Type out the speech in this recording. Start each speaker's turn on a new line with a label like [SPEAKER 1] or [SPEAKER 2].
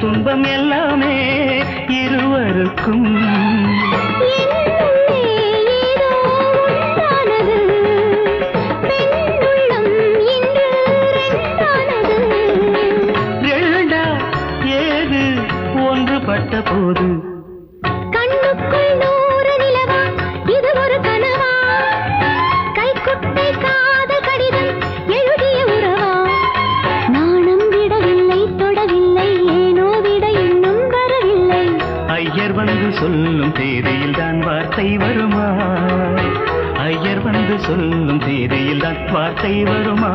[SPEAKER 1] துன்பம் எல்லாமே இருவருக்கும். ஏது ஒன்றுபட்ட போது
[SPEAKER 2] கண்ணுக்குள் 100 நிலவா, இது ஒரு கனவா? கைக்குட்டை காதல் கடிதம் எழுதிய உறவா? நாணம் விடவில்லை, தொடவில்லை, ஏனோ விட இன்னும் வரவில்லை.
[SPEAKER 1] ஐயர் வந்து சொல்லும் தேதியில் தான் வார்த்தை வருமா? ஐயர் வந்து சொல்லும் தேதியில் தான் வார்த்தை வருமா?